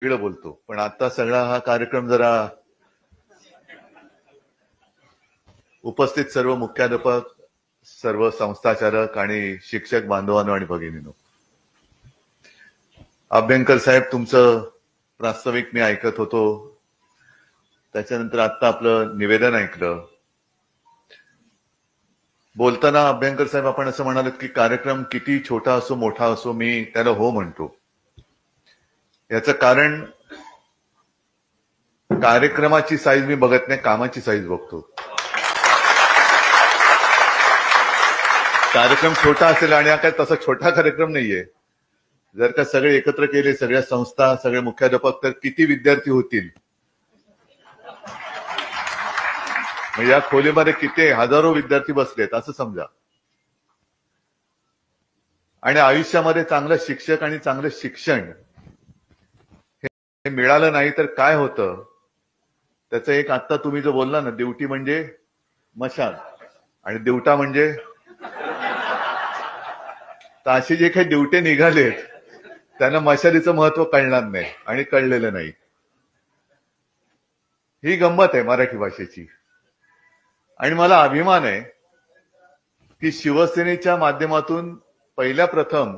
वेगळं बोलतो, पण आता सगळा हा कार्यक्रम जरा उपस्थित सर्व मुख्याध्यापक, सर्व संस्थाचालक आणि शिक्षक बांधवांनो आणि भगिनींनो, अभ्यंकर साहेब तुमचं प्रास्ताविक मी ऐकत होतो. त्याच्यानंतर आता आपलं निवेदन ऐकलं. बोलताना अभ्यंकर साहेब आपण असं म्हणालात की कार्यक्रम किती छोटा असो मोठा असो मी त्याला हो म्हणतो. याचं कारण कार्यक्रमाची साईज मी बघत नाही, कामाची साईज बघतो. कार्यक्रम छोटा असेल आणि हा काय तसा छोटा कार्यक्रम नाहीये. जर का सगळे एकत्र केले, सगळ्या संस्था, सगळे मुख्याध्यापक, तर किती विद्यार्थी होतील. या खोलीमध्ये किती हजारो विद्यार्थी बसलेत असं समजा. आणि आयुष्यामध्ये चांगलं शिक्षक आणि चांगलं शिक्षण हे मिळालं नाही तर काय होतं त्याचं एक आता तुम्ही जो बोलला ना, दिवटी म्हणजे मशाल आणि दिवटा म्हणजे, तर असे जे काही दिवटे निघालेत त्यांना मशालीचं महत्व कळणार नाही आणि कळलेलं नाही. ही गंमत आहे मराठी भाषेची. आणि मला अभिमान आहे की शिवसेनेच्या माध्यमातून पहिल्या प्रथम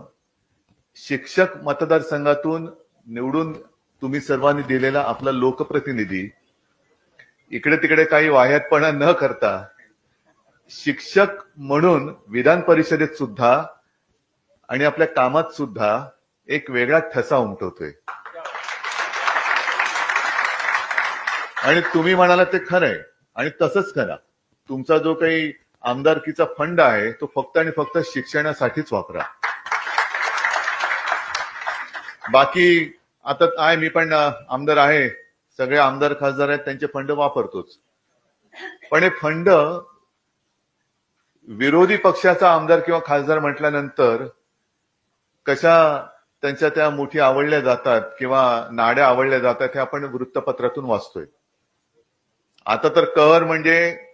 शिक्षक मतदारसंघातून निवडून तुम्ही सर्वांनी दिलेला आपला लोकप्रतिनिधी इकडे तिकडे काही वाह्यातपणा न करता शिक्षक म्हणून विधान परिषदेत सुद्धा आणि आपल्या कामात सुद्धा एक वेगळा ठसा उमटवतोय. आणि तुम्ही म्हणाला ते खरंय आणि तसंच करा. तुमचा जो काही आमदारकीचा फंड आहे तो फक्त आणि फक्त शिक्षणासाठीच वापरा. बाकी आता आहे, मी पण आमदार आहे, सगळे आमदार खासदार आहेत, त्यांचे फंड वापरतोच. पण हे फंड विरोधी पक्षाचा आमदार किंवा खासदार म्हटल्यानंतर कशा त्यांच्या त्या मुठी आवडल्या जातात किंवा नाड्या आवडल्या जातात हे आपण वृत्तपत्रातून वाचतोय. आता तर कहर म्हणजे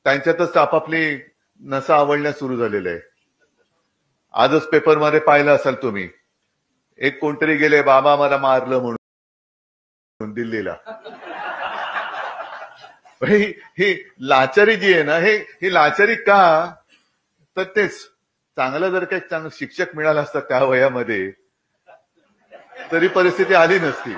त्यांच्यातच आपापली नसा आवडण्यास सुरू झालेलं आहे. आजच पेपरमध्ये पाहिलं असाल तुम्ही, एक कोणतरी गेले बाबा मला मारलं म्हणून दिल्लीला. ही लाचारी जी आहे ना, ही लाचारी का, तर तेच चांगलं जर काही चांगलं शिक्षक मिळालं असतं त्या वयामध्ये तरी परिस्थिती आली नसती.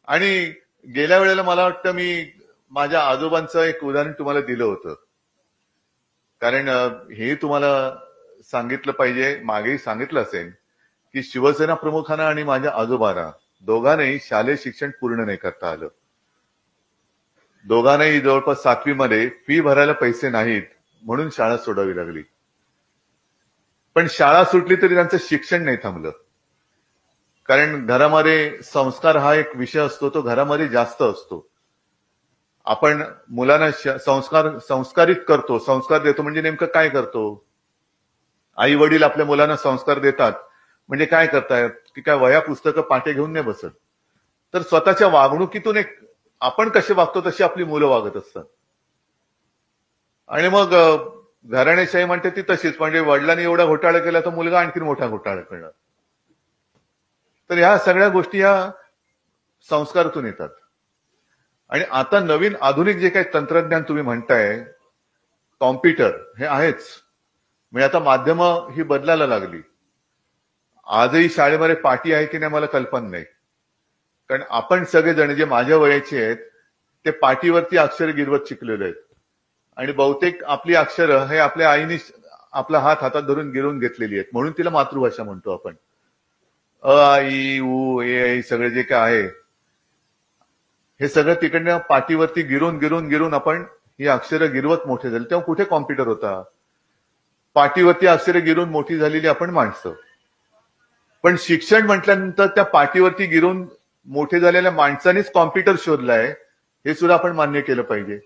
आणि गेल्या वेळेला मला वाटतं मी माझ्या आजोबांचं एक उदाहरण तुम्हाला दिलं होतं, कारण हे तुम्हाला सांगितलं पाहिजे, मागेही सांगितलं असेल की शिवसेना प्रमुखांना आणि माझ्या आजोबांना दोघांनाही शालेय शिक्षण पूर्ण नाही करता आलं. दोघांनाही जवळपास 7वी मध्ये फी भरायला पैसे नाहीत म्हणून शाळा सोडावी लागली. पण शाळा सुटली तरी त्यांचं शिक्षण नाही थांबलं. कारण घरामध्ये संस्कार हा एक विषय असतो, तो घरामध्ये जास्त असतो. आपण मुलांना संस्कारित करतो, संस्कार देतो म्हणजे नेमकं काय करतो. आई वडील आपल्या मुलांना संस्कार देतात म्हणजे काय करतायत की काय वह्या पुस्तकं पाटे घेऊन नाही बसत, तर स्वतःच्या वागणुकीतून एक आपण कसे वागतो तशी आपली मुलं वागत असतात. आणि मग घराणेशाही म्हणते ती तशीच, म्हणजे वडिलांनी एवढा घोटाळा केला तर मुलगा आणखी मोठा घोटाळा करणार. तर ह्या सगळ्या गोष्टी ह्या संस्कारातून येतात. आणि आता नवीन आधुनिक जे काही तंत्रज्ञान तुम्ही म्हणताय, कॉम्प्युटर हे आहेच, म्हणजे आता माध्यमं ही बदलायला लागली. आजही शाळेमध्ये पाटी आहे की नाही मला कल्पना नाही, कारण आपण सगळेजण जे माझ्या वयाचे आहेत ते पाटीवरती अक्षर गिरवत शिकलेले आहेत. आणि बहुतेक आपली अक्षरं हे आपल्या आईने आपला हात हातात धरून गिरवून घेतलेली आहेत, म्हणून तिला मातृभाषा म्हणतो आपण. अ आई उ ए सगळे जे काय आहे हे सगळं तिकडनं पाटीवरती गिरून आपण ही अक्षरं गिरवत मोठे झाले. तेव्हा कुठे कॉम्प्युटर होता. पाटीवरती अक्षरं गिरून मोठी झालेली आपण माणसं. पण शिक्षण म्हटल्यानंतर त्या पाटीवरती गिरून मोठे झालेल्या माणसानेच कॉम्प्युटर शोधलाय हे सुद्धा आपण मान्य केलं पाहिजे.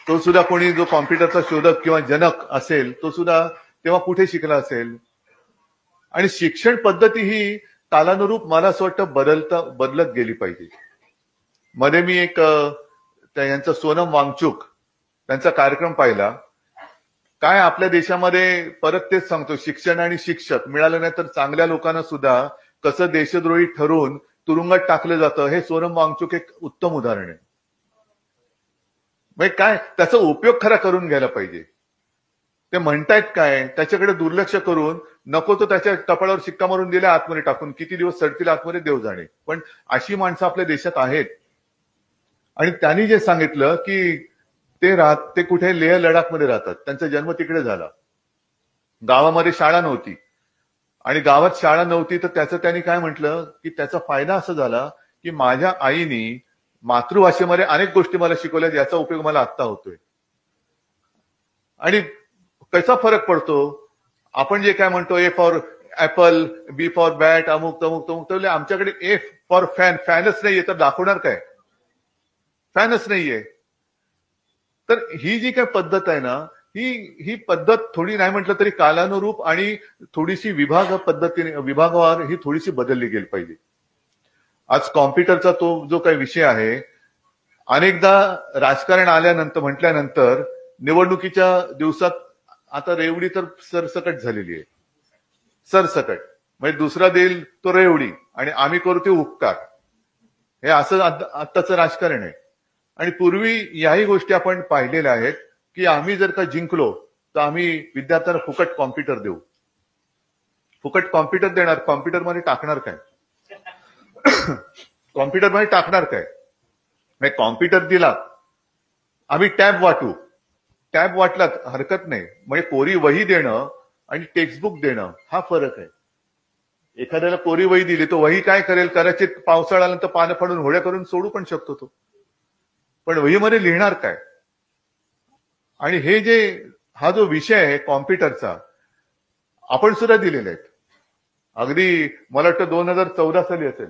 तो सुद्धा कोणी जो कॉम्प्युटरचा शोधक किंवा जनक असेल तो सुद्धा तेव्हा कुठे शिकला असेल. आणि शिक्षण पद्धती ही कालानुरूप मला असं वाटतं बदलत गेली पाहिजे. मध्ये मी एक यांचा सोनम वांगचुक त्यांचा कार्यक्रम पाहिला. काय आपल्या देशामध्ये परत तेच सांगतो, शिक्षण आणि शिक्षक मिळालं नाही तर चांगल्या लोकांना सुद्धा कसं देशद्रोही ठरवून तुरुंगात टाकलं जातं, हे सोनम वांगचुक एक उत्तम उदाहरण आहे. म्हणजे काय त्याचा उपयोग खरा करून घ्यायला पाहिजे. ते म्हणतायत काय, त्याच्याकडे दुर्लक्ष करून नको तो त्याच्या कपाळावर शिक्का मारून दिला आतमध्ये टाकून, किती दिवस सडतील आतमध्ये देव जाणे. पण अशी माणसं आपल्या देशात आहेत. आणि त्यांनी जे सांगितलं की ते कुठे लेह लडाखमध्ये राहतात, त्यांचा जन्म तिकडे झाला, गावामध्ये शाळा नव्हती, आणि गावात शाळा नव्हती तर त्याचं त्यांनी काय म्हटलं की त्याचा फायदा असा झाला की माझ्या आईनी मातृभाषेमध्ये अनेक गोष्टी मला शिकवल्या, याचा उपयोग मला आत्ता होतोय. आणि कसा फरक पडतो, आपण जे काय म्हणतो A for apple, B for bat, अमुक तमुक तमुक, तर आमच्याकडे ए फॉर फॅनच नाहीये, तर दाखवणार काय, फॅनच नाहीये. तर ही जी काय पद्धत आहे ना, ही पद्धत थोडी नाही म्हटलं तरी कालानुरूप आणि थोडीशी विभागवार ही थोडीशी बदलली गेली पाहिजे. आज कॉम्प्युटरचा तो जो काही विषय आहे, अनेकदा राजकारण आल्यानंतर म्हटल्यानंतर निवडणुकीच्या दिवसात आता रेवडी तर सरसकट झालेली आहे, सरसकट. म्हणजे दुसरा देईल तो रेवडी आणि आम्ही करू ते उपकार, हे असं आत्ताचं राजकारण आहे. आणि पूर्वी याही गोष्टी आपण पाहिलेल्या आहेत की आम्ही जर का जिंकलो तर आम्ही विद्यार्थ्यांना फुकट कॉम्प्युटर देऊ, फुकट कॉम्प्युटर देणार, कॉम्प्युटरमध्ये टाकणार काय, कॉम्प्युटरमध्ये टाकणार काय. म्हणजे कॉम्प्युटर दिला, आम्ही टॅब वाटू, टॅब वाटलात हरकत नाही. म्हणजे कोरी वही देणं आणि टेक्स्टबुक देणं हा फरक आहे. एखाद्याला कोरी वही दिली तो वही काय करेल, कदाचित पावसाळा आल्यानंतर पानं फाडून होड्या करून सोडू पण शकतो तो, पण वहीमध्ये लिहिणार काय. आणि हा जो विषय आहे कॉम्प्युटरचा, आपण सुद्धा दिलेले आहेत. अगदी मला वाटतं 2014 साली असेल,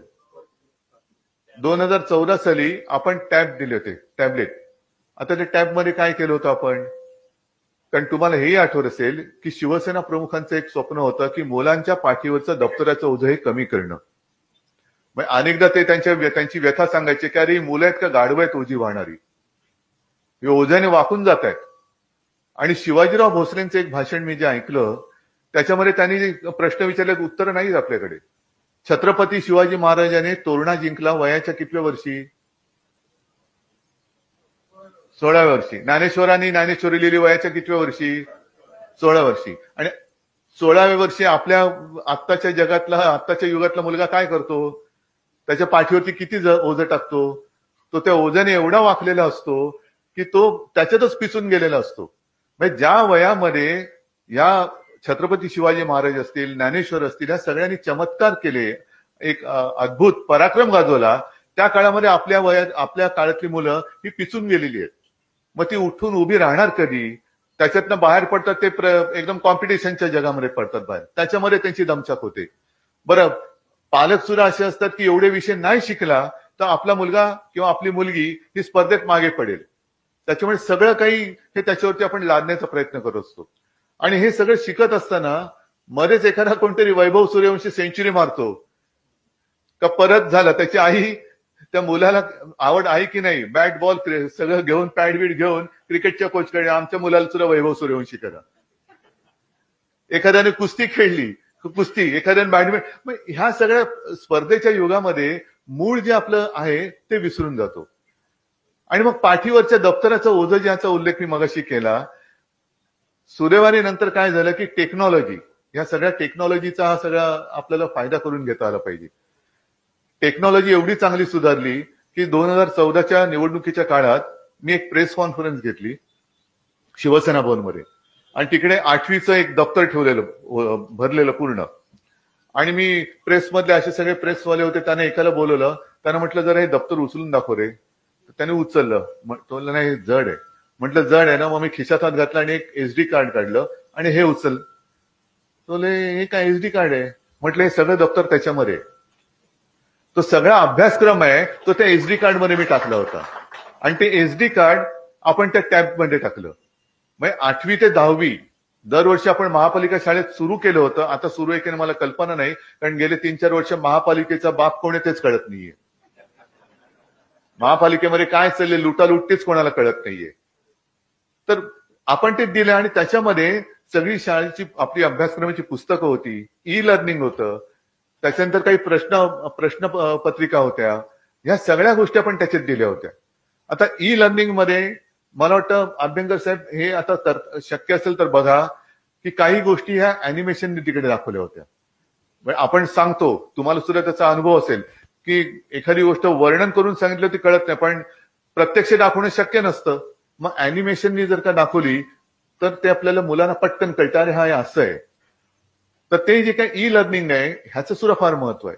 2014 साली आपण टॅब दिले होते, टॅबलेट. आता त्या टॅबमध्ये काय केलं होतं आपण, कारण तुम्हाला हेही आठवत असेल की शिवसेना प्रमुखांचं एक स्वप्न होतं की मुलांच्या पाठीवरचं दप्तराचं ओझं हे कमी करणं. अनेकदा ते त्यांची व्यथा सांगायचे की अरे मुलं आहेत का गाढवं आहेत ओझी वाहणारी, हे ओझ्याने वाकून जात आहेत. आणि शिवाजीराव भोसलेंचं एक भाषण मी जे ऐकलं त्याच्यामध्ये त्यांनी जे प्रश्न विचारले उत्तर नाहीत आपल्याकडे. छत्रपती शिवाजी महाराजांनी तोरणा जिंकला वयाच्या कितव्या वर्षी, 16व्या वर्षी. ज्ञानेश्वरांनी ज्ञानेश्वरी लिहिली वयाच्या कितव्या वर्षी, 16 वर्षी. आणि 16व्या वर्षी आपल्या आत्ताच्या युगातला मुलगा काय करतो, त्याच्या पाठीवरती किती ओझं टाकतो, तो त्या ओझ्याने एवढा वाकलेला असतो की तो त्याच्यातच पिसून गेलेला असतो. म्हणजे ज्या वयामध्ये या छत्रपती शिवाजी महाराज असतील, ज्ञानेश्वर असतील, या सगळ्यांनी चमत्कार केले, एक अद्भुत पराक्रम गाजवला, त्या काळामध्ये आपल्या काळातली मुलं ही पिचून गेलेली आहेत. मग ती उठून उभी राहणार कधी, त्याच्यातनं बाहेर पडतात ते एकदम कॉम्पिटिशनच्या जगामध्ये पडतात बाहेर, त्याच्यामध्ये त्यांची दमछाक होते. बरं, पालक सुद्धा असे असतात की एवढे विषय नाही शिकला तर आपला मुलगा किंवा आपली मुलगी ही स्पर्धेत मागे पडेल. त्याच्यामुळे सगळं काही हे त्याच्यावरती आपण लादण्याचा प्रयत्न करत असतो. आणि हे सगळं शिकत असताना मध्येच एखादा कोणतरी वैभव सूर्यवंशी सेंचुरी मारतो का, परत झालं, त्याची आई, त्या मुलाला आवड आहे की नाही, बॅट बॉल सगळं घेऊन पॅड बीड घेऊन क्रिकेटच्या कोचकडे, आमच्या मुलाला सुद्धा वैभव सूर्यवंशी करा. एखाद्याने कुस्ती खेळली, कुस्ती, एखाद्याने बॅडमिंटन. ह्या सगळ्या स्पर्धेच्या युगामध्ये मूळ जे आपलं आहे ते विसरून जातो. आणि मग पाठीवरच्या दप्तराचं ओझं ज्याचा उल्लेख मी मगाशी केला, सुदैवाने नंतर काय झालं की टेक्नॉलॉजी, या सगळ्या टेक्नॉलॉजीचा हा सगळा आपल्याला फायदा करून घेता आला पाहिजे. टेक्नॉलॉजी एवढी चांगली सुधारली की 2014च्या निवडणुकीच्या काळात मी एक प्रेस कॉन्फरन्स घेतली शिवसेना भवनमध्ये, आणि तिकडे 8वीचं एक दप्तर ठेवलेलं भरलेलं पूर्ण. आणि मी प्रेसमधले असे सगळे प्रेसवाले होते, त्यांना एकाला बोलवलं, त्यांना म्हटलं जरा हे दप्तर उचलून दाखव रे. त्याने उचललं, तो नाही जड आहे. म्हटलं जड आहे ना, मग मी खिशात हात घातला आणि एक SD कार्ड काढलं आणि हे उचल. तो हे काय SD कार्ड आहे, म्हटलं हे सगळं दप्तर त्याच्यामध्ये, तो सगळा अभ्यासक्रम आहे तो त्या SD कार्ड मध्ये मी टाकला होता. आणि ते SD कार्ड आपण त्या टॅब मध्ये टाकलं. म्हणजे 8वी ते 10वी दरवर्षी आपण महापालिका शाळेत सुरू केलं होतं. आता सुरू आहे की मला कल्पना नाही, कारण गेले 3-4 वर्ष महापालिकेचा बाप कोण आहे तेच कळत नाहीये. महापालिकेमध्ये काय चालले, लुटालुटीच कोणाला कळत नाहीये. तर आपण ते दिलं आणि त्याच्यामध्ये सगळी शाळेची आपली अभ्यासक्रमाची पुस्तकं होती, ई लर्निंग होतं, त्याच्यानंतर काही प्रश्न पत्रिका होत्या. ह्या सगळ्या गोष्टी आपण त्याच्यात दिल्या होत्या. आता ई लर्निंग मध्ये मला वाटतं अभ्यंकर साहेब हे आता शक्य असेल तर बघा की काही गोष्टी ह्या अॅनिमेशनने तिकडे दाखवल्या होत्या. आपण सांगतो, तुम्हाला सुद्धा त्याचा अनुभव असेल की एखादी गोष्ट वर्णन करून सांगितलं ती कळत नाही, पण प्रत्यक्ष दाखवणं शक्य नसतं. मग अॅनिमेशननी जर का दाखवली तर ते आपल्याला मुलांना पटकन कळतं, अरे हा हे असं आहे. तर ते जे काही ई लर्निंग आहे ह्याचं सुद्धा फार महत्व आहे.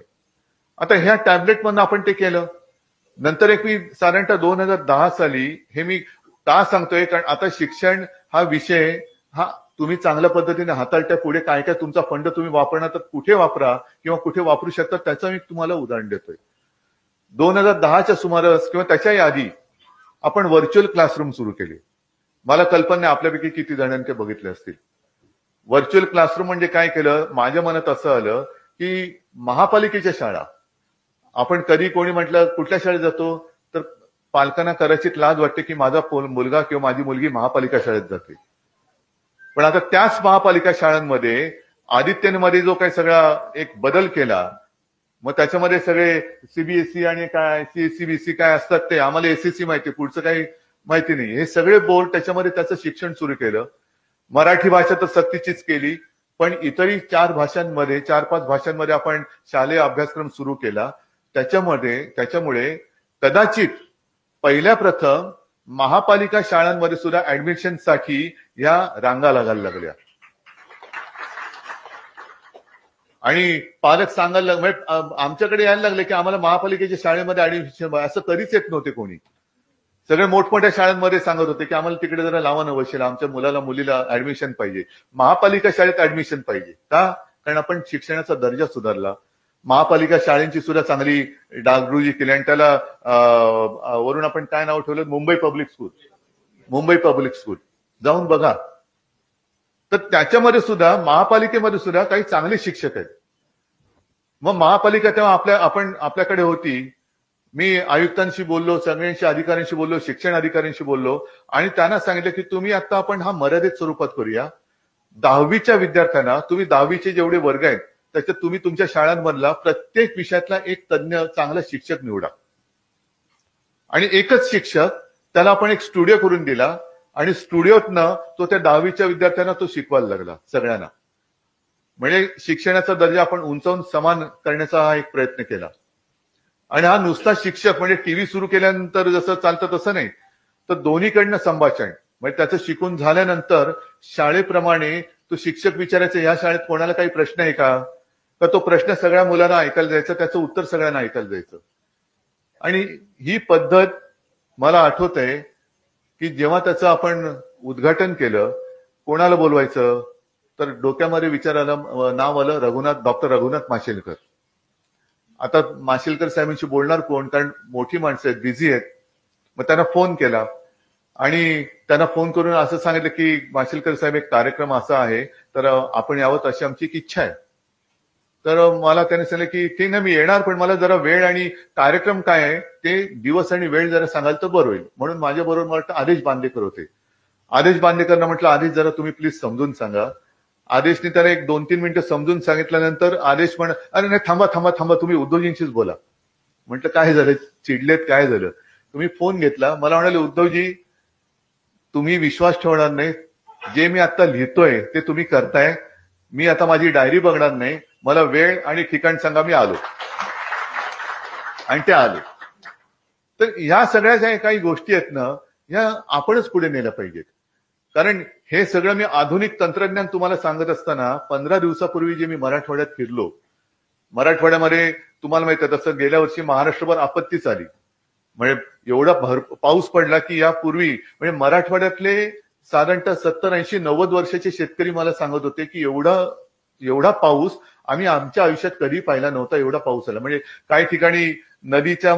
आता ह्या टॅबलेट मधून आपण ते केलं. नंतर एक मी साधारणतः 2010 साली हे मी का सांगतोय, कारण आता शिक्षण हा विषय हा तुम्ही चांगल्या पद्धतीने हाताळता, पुढे काय काय तुमचा फंड तुम्ही वापरणार तर कुठे वापरा किंवा कुठे वापरू शकता त्याचं मी तुम्हाला उदाहरण देतोय. 2010च्या सुमारास किंवा त्याच्याही आधी आपण व्हर्च्युअल क्लासरूम सुरू केले. मला कल्पना नाही आपल्यापैकी किती जणांनी ते बघितले असतील. व्हर्च्युअल क्लासरूम म्हणजे काय केलं, माझ्या मनात असं आलं की महापालिकेच्या शाळा, आपण कधी कोणी म्हटलं कुठल्या शाळेत जातो तर पालकांना कदाचित लाज वाटते की माझा मुलगा किंवा माझी मुलगी महापालिका शाळेत जाते. पण आता त्याच महापालिका शाळांमध्ये आदित्यमध्ये जो काही सगळा एक बदल केला, मग त्याच्यामध्ये सगळे सीबीएसई आणि काय सीबीएसई काय असतात ते आम्हाला एसएससी माहिती, पुढचं काही माहिती नाही. हे सगळे बोर्ड त्याच्यामध्ये त्याचं शिक्षण सुरू केलं. मराठी भाषा तर सक्तीचीच केली, पण इतरही 4-5 भाषांमध्ये आपण शालेय अभ्यासक्रम सुरू केला. त्याच्यामुळे कदाचित पहिल्या प्रथम महापालिका शाळांमध्ये सुद्धा ऍडमिशनसाठी या रांगा लागायला लागल्या. आणि पालक सांगायला आमच्याकडे यायला लागले की आम्हाला महापालिकेच्या शाळेमध्ये ऍडमिशन, असं कधीच येत नव्हते कोणी. सगळे मोठमोठ्या शाळांमध्ये सांगत होते की आम्हाला तिकडे जरा लावा ना वशिला, आमच्या मुलाला मुलीला ऍडमिशन पाहिजे, महापालिका शाळेत ऍडमिशन पाहिजे. का? कारण आपण शिक्षणाचा दर्जा सुधारला, महापालिका शाळेंची सुद्धा चांगली डागडुजी केली आणि त्याला वरून आपण काय नाव ठेवलं, मुंबई पब्लिक स्कूल. जाऊन बघा. तर त्याच्यामध्ये सुद्धा महापालिकेमध्ये सुद्धा काही चांगले शिक्षक आहेत. मग महापालिका तेव्हा आपल्याकडे होती. मी आयुक्तांशी बोललो, सगळ्यांशी अधिकाऱ्यांशी बोललो, शिक्षण अधिकाऱ्यांशी बोललो आणि त्यांना सांगितलं की तुम्ही आता आपण हा मर्यादित स्वरूपात करूया. 10वीच्या विद्यार्थ्यांना, तुम्ही 10वीचे जेवढे वर्ग आहेत त्याच्यात तुम्ही तुमच्या शाळांमधला प्रत्येक विषयातला एक तज्ञ चांगला शिक्षक निवडा आणि एकच शिक्षक, त्याला आपण एक स्टुडिओ करून दिला आणि स्टुडिओतनं तो त्या 10वीच्या विद्यार्थ्यांना तो शिकवायला लागला सगळ्यांना. म्हणजे शिक्षणाचा दर्जा आपण उंचावून समान करण्याचा हा एक प्रयत्न केला. आणि हा नुसता शिक्षक म्हणजे टीव्ही सुरू केल्यानंतर जसं चालतं तसं नाही, तर दोन्हीकडनं संभाषण. म्हणजे त्याचं शिकून झाल्यानंतर शाळेप्रमाणे तो शिक्षक विचारायचा, या शाळेत कोणाला काही प्रश्न आहे का, तर तो प्रश्न सगळ्या मुलांना ऐकायला जायचा, त्याचं उत्तर सगळ्यांना ऐकायला जायचं. आणि ही पद्धत मला आठवत आहे की जेव्हा त्याचं आपण उद्घाटन केलं, कोणाला बोलवायचं तर डोक्यामध्ये विचारायला नाव आलं डॉक्टर रघुनाथ माशेलकर. आता माशेलकर साहेबांशी बोलणार कोण, कारण मोठी माणसं आहेत, बिझी आहेत. मग त्यांना फोन केला आणि त्यांना फोन करून असं सांगितलं की माशेलकर साहेब एक कार्यक्रम असा आहे तर आपण यावं अशी आमची एक इच्छा आहे. तर मला त्याने सांगितलं की ठीक नाही मी येणार, पण मला जरा वेळ आणि कार्यक्रम काय आहे ते दिवस आणि वेळ जरा सांगाल तर बरं होईल. म्हणून माझ्याबरोबर मला वाटतं आदेश बांदेकर होते. आदेश बांदेकरना म्हटलं आदेश जरा तुम्ही प्लीज समजून सांगा. आदेशने त्याला एक 2-3 मिनिटं समजून सांगितल्यानंतर आदेश अरे नाही थांबा तुम्ही उद्धवजींशीच बोला. म्हटलं काय झालं, चिडलेत, काय झालं. तुम्ही फोन घेतला, मला म्हणाले उद्धवजी तुम्ही विश्वास ठेवणार नाही, जे मी आता लिहितोय ते तुम्ही करताय, मी आता माझी डायरी बघणार नाही, मला वेळ आणि ठिकाण सांगा, मी आलो. आणि ते आले. तर ह्या सगळ्या ज्या काही गोष्टी आहेत ना, ह्या आपणच पुढे नेल्या पाहिजेत. कारण हे सगळं मी आधुनिक तंत्रज्ञान तुम्हाला सांगत असताना 15 दिवसापूर्वी जे मी मराठवाड्यात फिरलो, मराठवाड्यामध्ये तुम्हाला माहिती आहे तसं गेल्या वर्षी महाराष्ट्रभर आपत्तीच आली. म्हणजे एवढा पाऊस पडला की यापूर्वी म्हणजे मराठवाड्यातले साधारणतः 70-80-90 वर्षाचे शेतकरी मला सांगत होते की एवढा पाऊस आम्ही आमच्या आयुष्यात कधी पाहिला नव्हता. एवढा पाऊस आला म्हणजे काही ठिकाणी नदीच्या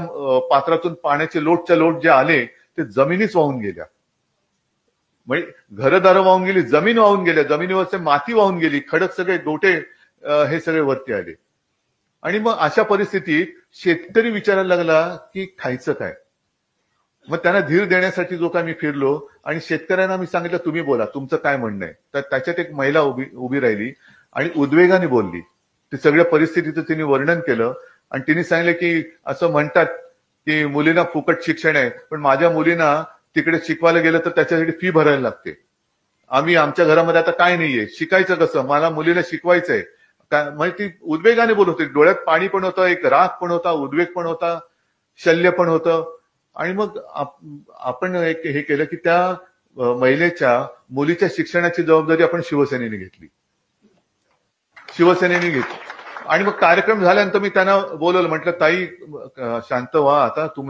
पात्रातून पाण्याचे लोट जे आले ते जमिनीच वाहून गेल्या. म्हणजे घरदारं वाहून गेली, जमीन वाहून गेल्या, जमिनीवरचे माती वाहून गेली, खडक सगळे गोटे हे सगळे वरती आले. आणि मग अशा परिस्थितीत शेतकरी विचारायला लागला की खायचं काय. मग त्यांना धीर देण्यासाठी जो काय मी फिरलो आणि शेतकऱ्यांना मी सांगितलं तुम्ही बोला, तुमचं काय म्हणणं आहे. तर त्याच्यात एक महिला उभी राहिली आणि उद्वेगाने बोलली. ते सगळ्या परिस्थितीचं तिने वर्णन केलं आणि तिने सांगितलं की असं म्हणतात की मुलींना फुकट शिक्षण आहे, पण माझ्या मुलींना तिकडे शिकवायला गेलं तर त्याच्यासाठी फी भरायला लागते. आम्ही आमच्या घरामध्ये आता काय नाहीये, शिकायचं कसं, मला मुलीला शिकवायचंय. म्हणजे ती उद्वेगाने बोलत होती, डोळ्यात पाणी पण होतं, एक राग पण होता, उद्वेग पण होता, शल्य पण होतं. आणि मग आपण एक हे केलं की त्या महिलेच्या मुलीच्या शिक्षणाची जबाबदारी आपण शिवसेनेने घेतली. आणि मग कार्यक्रम झाल्यानंतर मी त्यांना बोलवलं, म्हटलं ताई शांत व्हा,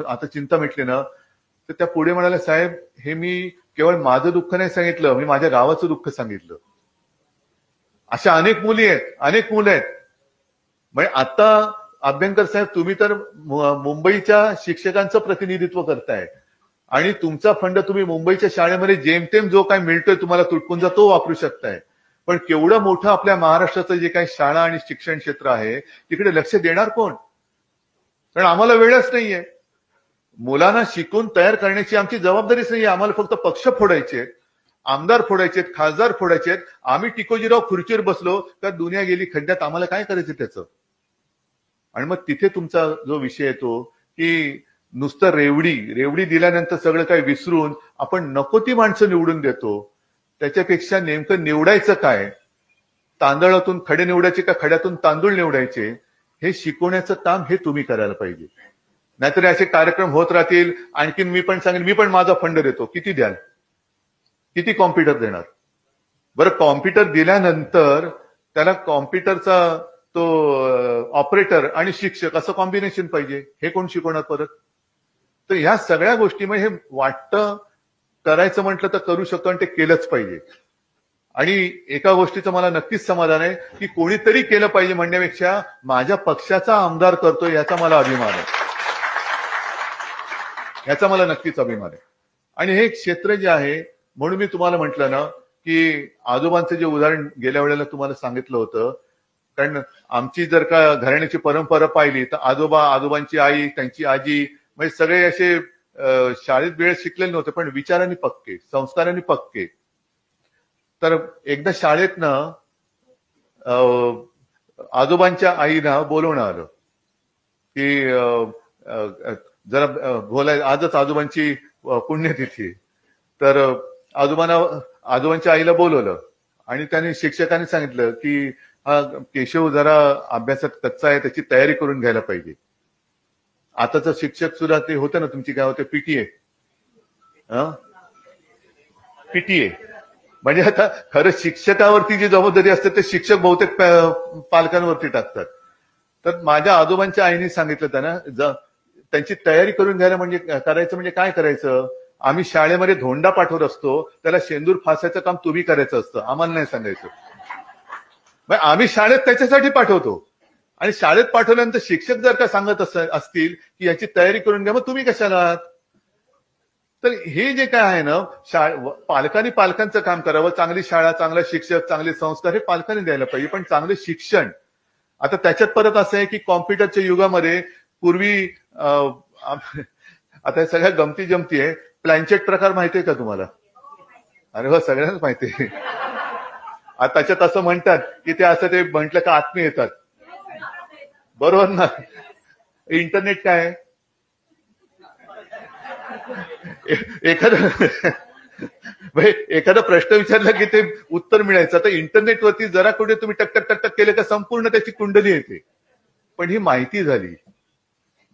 आता चिंता मिटली ना. तर त्या पुढे म्हणाल्या, साहेब हे मी केवळ माझं दुःख नाही सांगितलं, मी माझ्या गावाचं दुःख सांगितलं. अशा अनेक मुली आहेत, अनेक मुलं आहेत. म्हणजे आता अभ्यंकर साहेब तुम्ही तर मुंबईच्या शिक्षकांचं प्रतिनिधित्व करताय आणि तुमचा फंड तुम्ही मुंबईच्या शाळेमध्ये जेमतेम जो काय मिळतोय तुम्हाला तुटपुंजा तो वापरू शकताय. पण केवढं मोठं आपल्या महाराष्ट्राचं जे काही शाळा आणि शिक्षण क्षेत्र आहे तिकडे लक्ष देणार कोण? कारण आम्हाला वेळच नाहीये. मुलांना शिकून तयार करण्याची आमची जबाबदारीच नाहीये. आम्हाला फक्त पक्ष फोडायचे, आमदार फोडायचेत, खासदार फोडायचेत. आम्ही टिकोजीराव खुर्चीवर बसलो तर दुनिया गेली खड्ड्यात, आम्हाला काय करायचं त्याचं? आणि मग तिथे तुमचा जो विषय येतो की नुसतं रेवडी दिल्यानंतर सगळं काही विसरून आपण नको ती माणसं निवडून देतो. त्याच्यापेक्षा नेमकं निवडायचं काय, तांदळातून खडे निवडायचे का खड्यातून तांदूळ निवडायचे, हे शिकवण्याचं काम हे तुम्ही करायला पाहिजे. नाहीतर असे कार्यक्रम होत राहतील. आणखीन मी पण सांगेन, मी पण माझा फंड देतो. किती द्याल? किती कॉम्प्युटर देणार? बरं, कॉम्प्युटर दिल्यानंतर त्याला कॉम्प्युटरचा तो ऑपरेटर आणि शिक्षक असं कॉम्बिनेशन पाहिजे, हे कोण शिकवणार परत? तर ह्या सगळ्या गोष्टीमध्ये हे वाटतं करायचं म्हटलं तर करू शकतो आणि ते केलंच पाहिजे. आणि एका गोष्टीचं मला नक्कीच समाधान आहे की कोणीतरी केलं पाहिजे म्हणण्यापेक्षा माझ्या पक्षाचा आमदार करतोय याचा मला अभिमान आहे, याचा मला नक्कीच अभिमान आहे. आणि हे क्षेत्र जे आहे, म्हणून मी तुम्हाला म्हटलं ना की आजोबांचं जे उदाहरण गेल्या वेळेला तुम्हाला सांगितलं होतं, कारण आमची जर का घराण्याची परंपरा पाहिली तर आजोबांची आई, त्यांची आजी म्हणजे सगळे असे शाळेत वेळ शिकलेले नव्हते, पण विचारांनी पक्के, संस्कारांनी पक्के. तर एकदा शाळेतनं आजोबांच्या आईना बोलवणं आलं की जरा बोलायचं, आजच आजोबांची पुण्यतिथी. तर आजोबांच्या आईला बोलवलं आणि त्यांनी शिक्षकांनी सांगितलं की हा केशव जरा अभ्यासात कच्चा आहे, त्याची तयारी करून घ्यायला पाहिजे. आताचं शिक्षक सुद्धा ते होतं ना, तुमची काय होते, पीटीए. म्हणजे आता खरं शिक्षकावरती जी जबाबदारी असते ते शिक्षक बहुतेक पालकांवरती टाकतात. तर माझ्या आजोबांच्या आईने सांगितलं त्यांना, त्यांची तयारी करून घ्यायला म्हणजे करायचं म्हणजे काय करायचं, आम्ही शाळेमध्ये धोंडा पाठवत असतो, त्याला शेंदूर फासायचं काम तुम्ही करायचं असतं, आम्हाला नाही सांगायचं. आम्ही शाळेत त्याच्यासाठी पाठवतो आणि शाळेत पाठवल्यानंतर शिक्षक जर का सांगत असतील की याची तयारी करून घ्या, मग तुम्ही कशाला आहात? तर हे जे काय आहे ना, पालकांनी पालकांचं काम करावं. चांगली शाळा, चांगला शिक्षक, चांगले संस्कार हे पालकांनी द्यायला पाहिजे. पण चांगले शिक्षण, आता त्याच्यात परत असं आहे की कॉम्प्युटरच्या युगामध्ये पूर्वी आता सगळ्या गमती जमती आहे. प्लॅनचेट प्रकार माहिती आहे का तुम्हाला? अरे हो, सगळ्यांनाच माहिती आहे. आता त्याच्यात असं म्हणतात की ते असं ते म्हटलं का आत्मी येतात, बरोबर ना? इंटरनेट काय आहे? एखादा प्रश्न विचारला की ते उत्तर मिळायचं. तर इंटरनेटवरती जरा कुठे तुम्ही टक टक टक टक केलं का संपूर्ण त्याची कुंडली येते. पण ही माहिती झाली.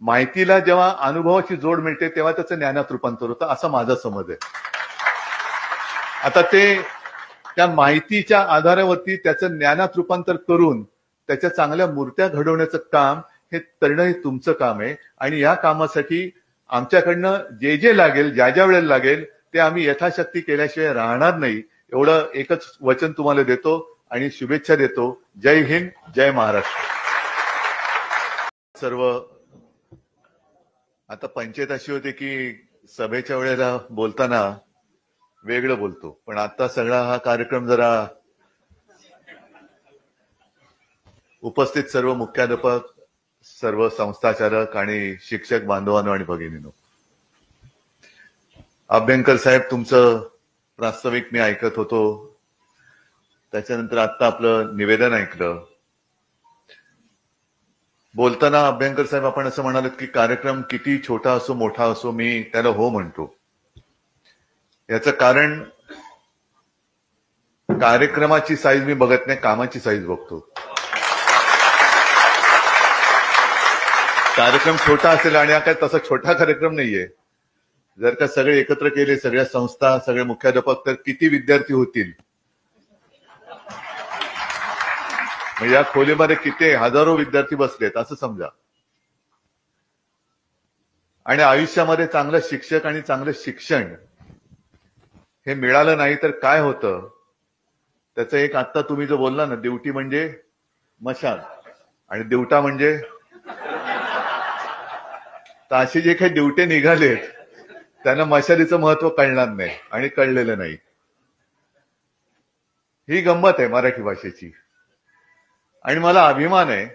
माहितीला जेव्हा अनुभवाची जोड मिळते तेव्हा त्याचं ज्ञानात रूपांतर होतं, असा माझा समज आहे. आता त्या माहितीच्या आधारावरती त्याचं ज्ञानात रूपांतर करून त्याच्या चांगल्या मूर्त्या घडवण्याचं काम हे करणं हे तुमचं काम आहे. आणि या कामासाठी आमच्याकडनं जे लागेल, ज्या वेळेला लागेल ते आम्ही यथाशक्ती केल्याशिवाय राहणार नाही, एवढं एकच वचन तुम्हाला देतो आणि शुभेच्छा देतो. जय हिंद, जय महाराष्ट्र. सर्व आता पंचायत अशी होती की सभेच्या वेळेला बोलताना वेगळं बोलतो, पण आता सगळा हा कार्यक्रम जरा उपस्थित सर्व मुख्याध्यापक, सर्व संस्थाचालक आणि शिक्षक बांधवांनो आणि भगिनींनो, अभ्यंकर साहेब तुमचं प्रास्ताविक मी ऐकत होतो, त्याच्यानंतर आता आपलं निवेदन ऐकलं. बोलताना अभ्यंकर साहेब आपण असं म्हणालात की कार्यक्रम किती छोटा असो मोठा असो मी त्याला हो म्हणतो. याचं कारण कार्यक्रमाची साईज मी बघत नाही, कामाची साईज बघतो. कार्यक्रम छोटा असेल आणि हा काय तसा छोटा कार्यक्रम नाहीये. जर का सगळे एकत्र केले, सगळ्या संस्था, सगळे मुख्याध्यापक, तर किती विद्यार्थी होतील. म्हणजे या खोलीमध्ये किती हजारो विद्यार्थी बसलेत असं समजा. आणि आयुष्यामध्ये चांगलं शिक्षक आणि चांगलं शिक्षण हे मिळालं नाही तर काय होतं त्याचं एक आत्ता तुम्ही जो बोलला ना, ड्युटी म्हणजे मशाल आणि दिवटा म्हणजे, तर असे जे काही ड्युटे निघालेत त्यांना मशालीचं महत्व कळणार नाही आणि कळलेलं नाही. ही गंमत आहे मराठी भाषेची. आणि मला अभिमान आहे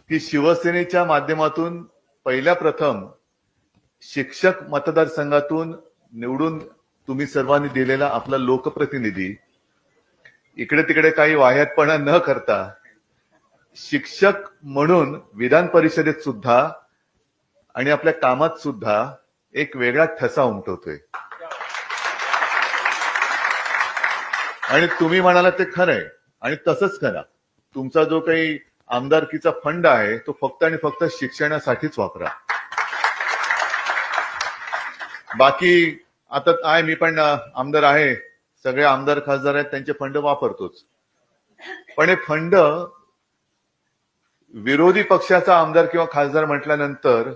की शिवसेनेच्या माध्यमातून पहिल्या प्रथम शिक्षक मतदारसंघातून निवडून तुम्ही सर्वांनी दिलेला आपला लोकप्रतिनिधी इकडे तिकडे काही वाह्यातपणा न करता शिक्षक म्हणून विधान परिषदेत सुद्धा आणि आपल्या कामात सुद्धा एक वेगळा ठसा उमटवतोय. आणि तुम्ही म्हणाला ते खरंय आणि तसंच करा. तुमचा जो काही आमदारकीचा फंड आहे तो फक्त आणि फक्त शिक्षणासाठीच वापरा. बाकी आता आहे, मी पण आमदार आहे, सगळे आमदार खासदार आहेत, त्यांचे फंड वापरतोच. पण हे फंड विरोधी पक्षाचा आमदार किंवा खासदार म्हटल्यानंतर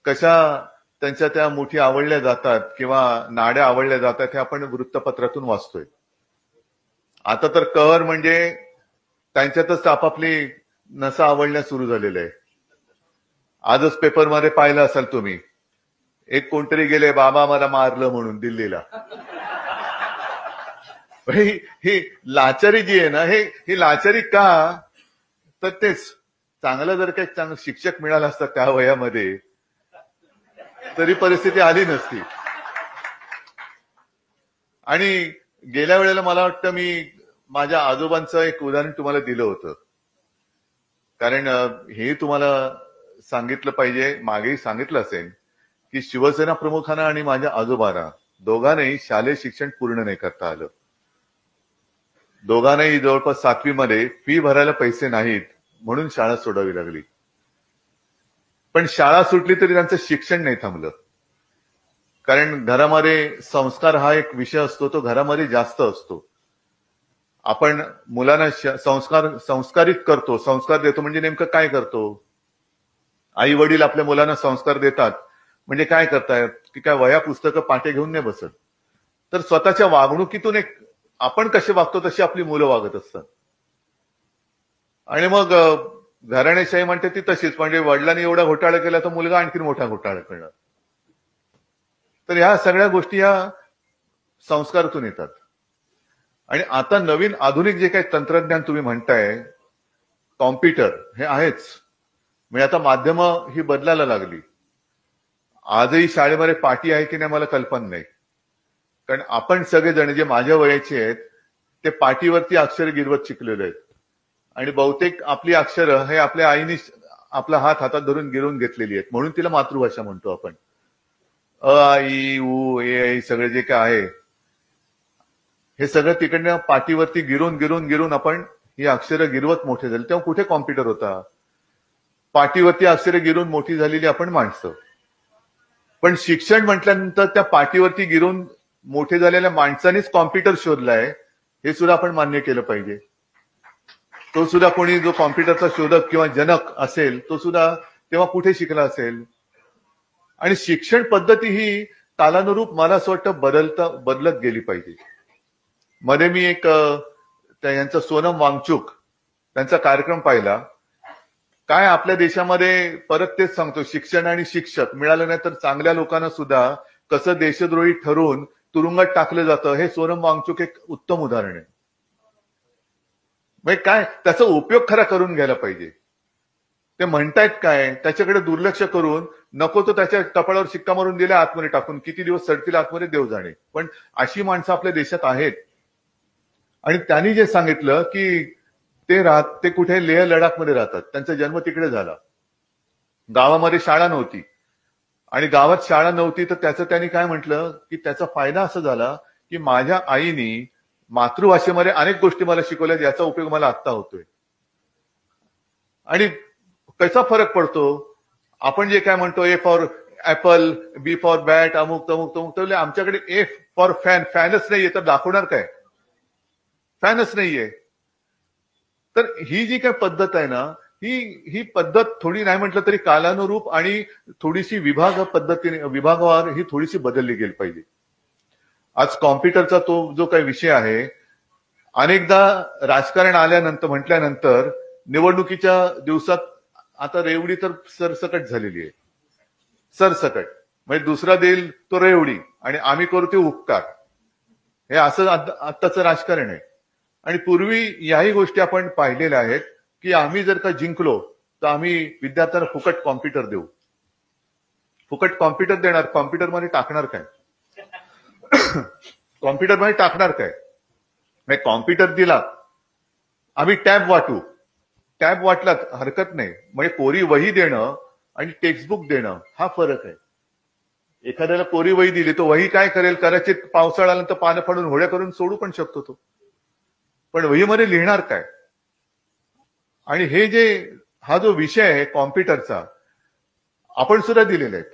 कशा त्यांच्या त्या मुठी आवडल्या जातात किंवा नाड्या आवडल्या जातात हे आपण वृत्तपत्रातून वाचतोय. आता तर कहर म्हणजे त्यांच्यातच आपापली नसा आवडण्या सुरू झालेल्या आहे. आजच पेपरमध्ये पाहिलं असाल तुम्ही, एक कोणतरी गेले बाबा मला मारलं म्हणून दिल्लीला. ही लाचारी जी आहे ना, ही लाचारी का, तर तेच चांगलं जर काही चांगलं शिक्षक मिळालं असतं त्या वयामध्ये तरी परिस्थिती आली नसती. आणि गेल्या वेळेला मला वाटतं मी माझ्या आजोबांचं एक उदाहरण तुम्हाला दिलं होतं, कारण हे तुम्हाला सांगितलं पाहिजे, मागेही सांगितलं असेल की शिवसेना प्रमुखांना आणि माझ्या आजोबांना दोघांनाही शालेय शिक्षण पूर्ण नाही करता आलं. दोघांनाही जवळपास 7वी मध्ये फी भरायला पैसे नाहीत म्हणून शाळा सोडावी लागली. पण शाळा सुटली तरी त्यांचं शिक्षण नाही थांबलं. कारण घरामध्ये संस्कार हा एक विषय असतो, तो घरामध्ये जास्त असतो. आपण मुलांना संस्कारित करतो, संस्कार देतो म्हणजे नेमकं काय करतो. आई वडील आपल्या मुलांना संस्कार देतात म्हणजे काय करतायत की काय वह्या पुस्तकं पाटे घेऊन नाही बसत, तर स्वतःच्या वागणुकीतून एक आपण कसे वागतो तशी आपली मुलं वागत असतात. आणि मग घराणेशाही म्हणते ती तशीच, म्हणजे वडिलांनी एवढा घोटाळा केला तर मुलगा आणखी मोठा घोटाळा करणार. तर ह्या सगळ्या गोष्टी या संस्कारातून येतात. आणि आता नवीन आधुनिक जे काही तंत्रज्ञान तुम्ही म्हणताय, कॉम्प्युटर हे आहेच. म्हणजे आता माध्यमं ही बदलायला लागली. आजही शाळेमध्ये पाटी आहे की नाही मला कल्पना नाही, कारण आपण सगळेजण जे माझ्या वयाचे आहेत ते पाटीवरती अक्षर गिरवत शिकलेले आहेत. आणि बहुतेक आपली अक्षरं हे आपल्या आईने आपला हात हातात धरून गिरवून घेतलेली आहेत, म्हणून तिला मातृभाषा म्हणतो आपण. अ आई उ ए सगळे जे काय आहे हे सगळं तिकडनं पाटीवरती गिरून आपण ही अक्षरं गिरवत मोठे झाले. तेव्हा कुठे कॉम्प्युटर होता. पाटीवरती अक्षरं गिरून मोठी झालेली आपण माणसं. पण शिक्षण म्हटल्यानंतर त्या पाटीवरती गिरून मोठे झालेल्या माणसानेच कॉम्प्युटर शोधलाय हे सुद्धा आपण मान्य केलं पाहिजे. तो सुद्धा कोणी जो कॉम्प्युटरचा शोधक किंवा जनक असेल तो सुद्धा तेव्हा कुठे शिकला असेल. आणि शिक्षण पद्धती ही कालानुरूप मला असं वाटतं बदलत गेली पाहिजे. मध्ये मी एक यांचा सोनम वांगचुक त्यांचा कार्यक्रम पाहिला. काय आपल्या देशामध्ये परत तेच सांगतो, शिक्षण आणि शिक्षक मिळालं नाही तर चांगल्या लोकांना सुद्धा कसं देशद्रोही ठरवून तुरुंगात टाकलं जातं हे सोनम वांगचुक एक उत्तम उदाहरण आहे. म्हणजे काय त्याचा उपयोग खरा करून घ्यायला पाहिजे. ते म्हणतायत काय त्याच्याकडे दुर्लक्ष करून नको तो त्याच्या कपाळावर शिक्का मारून दिला आतमध्ये टाकून, किती दिवस सडतील आतमध्ये देव जाणे. पण अशी माणसं आपल्या देशात आहेत. आणि त्यांनी जे सांगितलं की ते कुठे लेह लडाखमध्ये राहतात, त्यांचा जन्म तिकडे झाला. गावामध्ये शाळा नव्हती आणि गावात शाळा नव्हती तर त्याचं त्यांनी काय म्हटलं की त्याचा फायदा असा झाला की माझ्या आईनी मातृभाषेमध्ये अनेक गोष्टी मला शिकवल्या ज्याचा उपयोग मला आत्ता होतोय. आणि कसा फरक पडतो, आपण जे काय म्हणतो A for apple, B for bat, अमुक तमुक तमुक, तर आमच्याकडे ए फॉर फॅनच नाहीये तर दाखवणार काय, फॅनच नाहीये. तर ही जी काय पद्धत आहे ना, ही पद्धत थोडी नाही म्हटलं तरी कालानुरूप आणि थोडीशी विभागवार ही थोडीशी बदलली गेली पाहिजे. आज कॉम्प्युटरचा तो जो काही विषय आहे, अनेकदा राजकारण आल्यानंतर म्हटल्यानंतर निवडणुकीच्या दिवसात आता रेवडी तर सरसकट झालेली आहे, सरसकट. म्हणजे दुसरा देईल तो रेवडी आणि आम्ही करू ते उपकार, हे असं आत्ताचं राजकारण आहे. आणि पूर्वी याही गोष्टी आपण पाहिलेल्या आहेत की आम्ही जर का जिंकलो तर आम्ही विद्यार्थ्यांना फुकट कॉम्प्युटर देऊ, फुकट कॉम्प्युटर देणार, कॉम्प्युटरमध्ये टाकणार काय, कॉम्प्युटरमध्ये टाकणार काय. म्हणजे कॉम्प्युटर दिला, आम्ही टॅब वाटू, टॅब वाटलात हरकत नाही. म्हणजे कोरी वही देणं आणि टेक्स्टबुक देणं हा फरक आहे. एखाद्याला कोरी वही दिली तो वही काय करेल, कदाचित पावसाळा आल्यानंतर पानं फाडून होड्या करून सोडू पण शकतो तो, पण वहीमध्ये लिहिणार काय. आणि हा जो विषय आहे कॉम्प्युटरचा आपण सुद्धा दिलेले आहेत.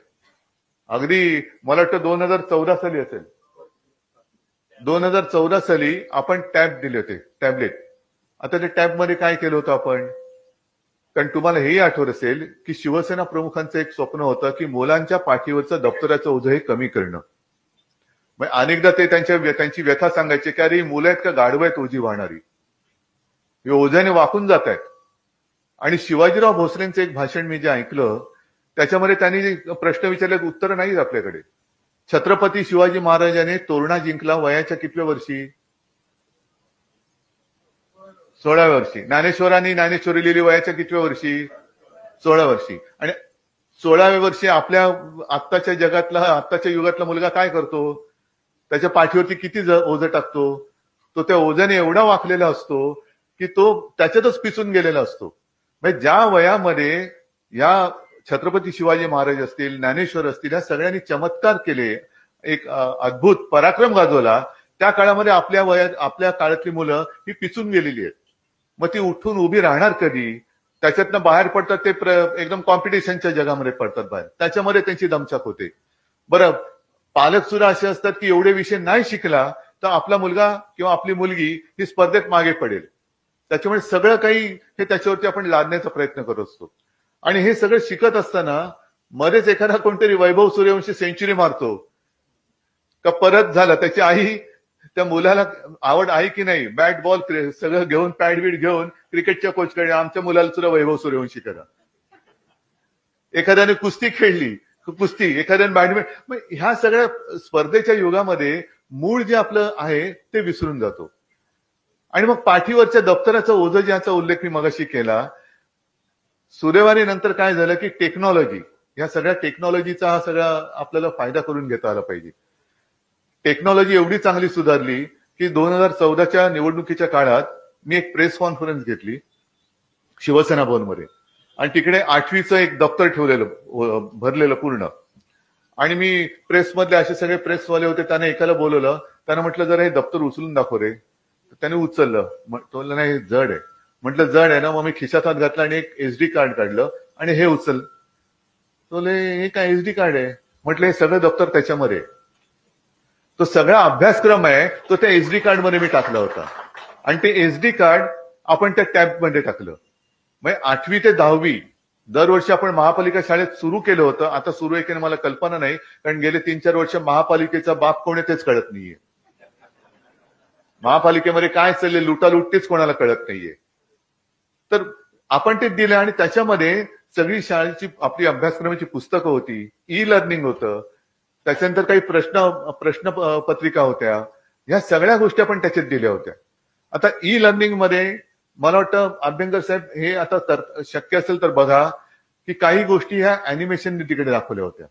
अगदी मला वाटतं 2014 साली असेल, 2014 साली आपण टॅब दिले होते, टॅबलेट. आता त्या टॅबमध्ये काय केलं होतं आपण, कारण तुम्हाला हेही आठवत असेल की शिवसेना प्रमुखांचं एक स्वप्न होतं की मुलांच्या पाठीवरचं दप्तराचं ओझं हे कमी करणं. अनेकदा ते त्यांची व्यथा सांगायचे की अरे मुलं आहेत का गाढवं आहेत ओझी वाहणारी, हे ओझ्याने वाकून जात आहेत. आणि शिवाजीराव भोसलेंचं एक भाषण मी जे ऐकलं त्याच्यामध्ये त्यांनी जे प्रश्न विचारले उत्तर नाहीत आपल्याकडे. छत्रपती शिवाजी महाराजांनी तोरणा जिंकला वयाच्या कितव्या वर्षी, 16व्या वर्षी. ज्ञानेश्वरांनी ज्ञानेश्वरी लिहिली वयाच्या कितव्या वर्षी, 16 वर्षी. आणि 16व्या वर्षी आपल्या आत्ताच्या युगातला मुलगा काय करतो, त्याच्या पाठीवरती किती ओझं टाकतो, तो त्या ओझ्याने एवढा वाकलेला असतो की तो त्याच्यातच पिसून गेलेला असतो. म्हणजे ज्या वयामध्ये या छत्रपती शिवाजी महाराज असतील, ज्ञानेश्वर असतील, या सगळ्यांनी चमत्कार केले, एक अद्भुत पराक्रम गाजवला, त्या काळामध्ये आपल्या काळातली मुलं ही पिचून गेलेली आहेत. मग ती उठून उभी राहणार कधी, त्याच्यातनं बाहेर पडतात ते एकदम कॉम्पिटिशनच्या जगामध्ये पडतात बाहेर, त्याच्यामध्ये त्यांची दमछाक होते. बरं, पालक सुद्धा असे असतात की एवढे विषय नाही शिकला तर आपला मुलगा किंवा आपली मुलगी ही स्पर्धेत मागे पडेल. त्याच्यामुळे सगळं काही हे त्याच्यावरती आपण लादण्याचा प्रयत्न करत असतो. आणि हे सगळं शिकत असताना मध्येच एखादा कोणतरी वैभव सूर्यवंशी सेंचुरी मारतो का परत झालं, त्याची आई, त्या मुलाला आवड आहे की नाही, बॅट बॉल सगळं घेऊन पॅड बीड घेऊन क्रिकेटच्या कोचकडे आमच्या मुलाला सुद्धा वैभव सूर्यवंशी करा. एखाद्याने कुस्ती खेळली, कुस्ती, एखाद्याने बॅडमिंटन. ह्या सगळ्या स्पर्धेच्या युगामध्ये मूळ जे आपलं आहे ते विसरून जातो. आणि मग पाठीवरच्या दप्तराचं ओझं ज्याचा उल्लेख मी मगाशी केला, सुदैवाने नंतर काय झालं की टेक्नॉलॉजी, या सगळ्या टेक्नॉलॉजीचा हा सगळा आपल्याला फायदा करून घेता आला पाहिजे. टेक्नॉलॉजी एवढी चांगली सुधारली की 2014च्या निवडणुकीच्या काळात मी एक प्रेस कॉन्फरन्स घेतली शिवसेना भवनमध्ये आणि तिकडे 8वीचं एक दप्तर ठेवलेलं भरलेलं पूर्ण. आणि मी प्रेसमधले असे सगळे प्रेसवाले होते, त्याने एकाला बोलवलं, त्यानं म्हटलं जरा हे दप्तर उचलून दाखव रे. त्याने उचललं, तो नाही जड आहे. म्हटलं जड आहे ना, मग मी खिशात हात घातला आणि एक SD कार्ड काढलं आणि हे उचल. तो हे काय SD कार्ड आहे, म्हटलं हे सगळं दप्तर त्याच्यामध्ये, तो सगळा अभ्यासक्रम आहे तो त्या SD कार्ड मध्ये मी टाकला होता. आणि ते SD कार्ड आपण त्या टॅब मध्ये टाकलं. म्हणजे 8वी ते 10वी दरवर्षी आपण महापालिका शाळेत सुरू केलं होतं. आता सुरू आहे की मला कल्पना नाही, कारण गेले 3-4 वर्ष महापालिकेचा बाप कोण आहे तेच कळत नाहीये. महापालिकेमध्ये काय चालले, लुटालुटीच कोणाला कळत नाहीये. तर आपण ते दिलं आणि त्याच्यामध्ये सगळी शाळेची आपली अभ्यासक्रमाची पुस्तकं होती, ई लर्निंग होतं, त्याच्यानंतर काही प्रश्न पत्रिका होत्या, ह्या सगळ्या गोष्टी आपण त्याच्यात दिल्या होत्या. आता ई लर्निंग मध्ये मला वाटतं अभ्यंकर साहेब हे आता शक्य असेल तर बघा की काही गोष्टी ह्या अॅनिमेशनने तिकडे दाखवल्या होत्या.